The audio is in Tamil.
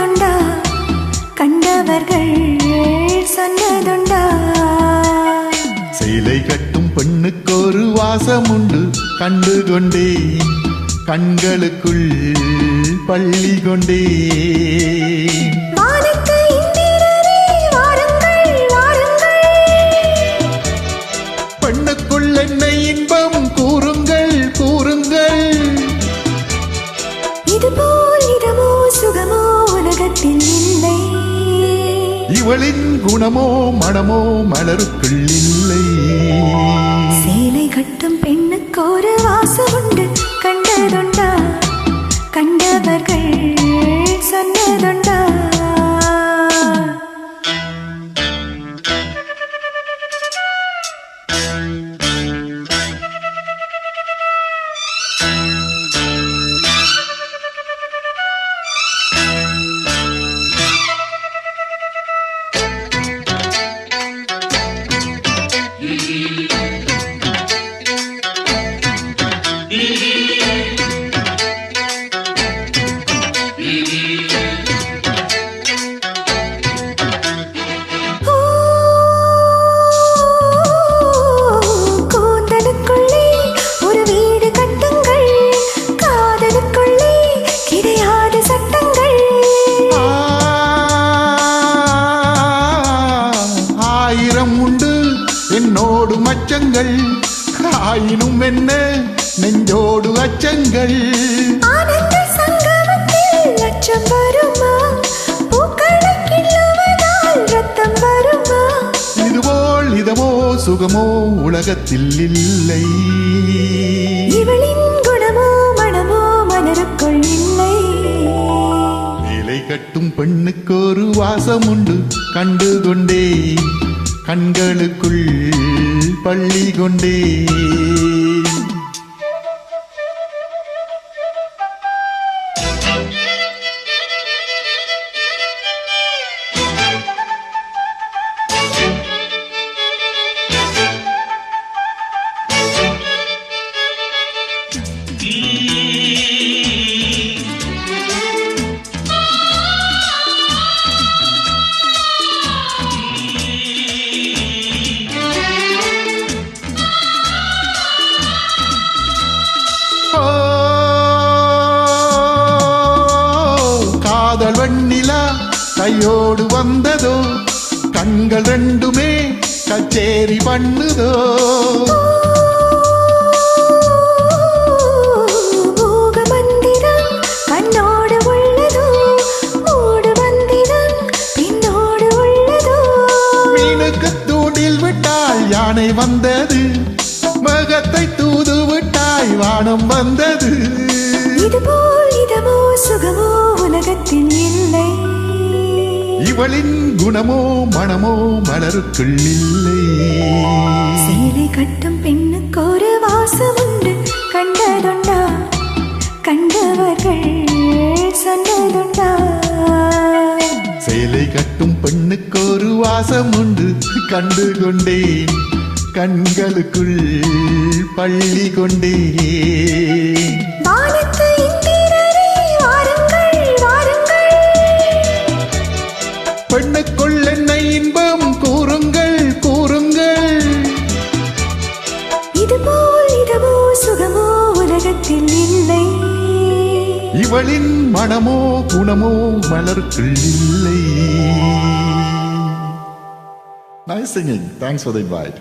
கண்டதுண்டா கண்டவர்கள் சொன்னதுண்டா சேலை கட்டும் பெண்ணுக்கு ஒரு வாசம் உண்டு கண்டு கொண்டே கண்களுக்குள் பள்ளி கொண்டே பெண்ணுக்குள் என்ன இன்பம் கூறுங்கள் கூறுங்கள் இதுபோல் இதமோ சுகமோ உலகத்தில் இல்லை இவளின் குணமோ மனமோ மலருக்குள் இல்லை சேலை கட்டும் பெண்ணுக்கு ஒரு வாசம் உண்டு கண்டதுண்டா கண்டவர்கள் சொன்னதுண்டா உண்டு என்னோடு மச்சங்கள் ஆயினும் என்ன நெஞ்சோடு அச்சங்கள் ஆனந்த சங்கமத்தில் லட்சம் வருமா பூக்களை கிள்ளுவதால் ரத்தம் வருமா இதுபோல் இதமோ சுகமோ உலகத்தில் இல்லை இவளின் குணமோ மனமோ மலருக்குள் இல்லை சேலை கட்டும் பெண்ணுக்கு ஒரு வாசம் உண்டு கண்டு கொண்டே கண்களுக்குள் பள்ளி கொண்டே காதல் வெண்ணிலா கையோடு வந்ததோ கண்கள் ரெண்டுமே கச்சேரி பண்ணுதோ கண்ணோடு உள்ளதோ மூடு மந்திரம் பின்னோடு உள்ளதோ மீனுக்கு தூண்டில் விட்டால் யானை வந்தது மகத்தை தூது விட்டாய் வானம் வந்தது இதுபோல் இதமோ சுகமோ உலகத்தில் இல்லை இவளின் குணமோ மனமோ மலருக்குள் இல்லை சேலை கட்டும் பெண்ணுக்கு ஒரு வாசம் உண்டு கண்டதுண்டா கண்டவர்கள் சொன்னதுண்டா சேலை கட்டும் பெண்ணுக்கு ஒரு வாசம் உண்டு கண்டு கொண்டேன் கண்களுக்குள் பள்ளி கொண்டே பெண்ணுக்குள் என்ன இன்பம் கூறுங்கள் கூறுங்கள் இதுபோல் இதமோ சுகமோ உலகத்தில் இல்லை இவளின் மனமோ குணமோ மலருக்குள் இல்லை. Nice singing. Thanks for the invite.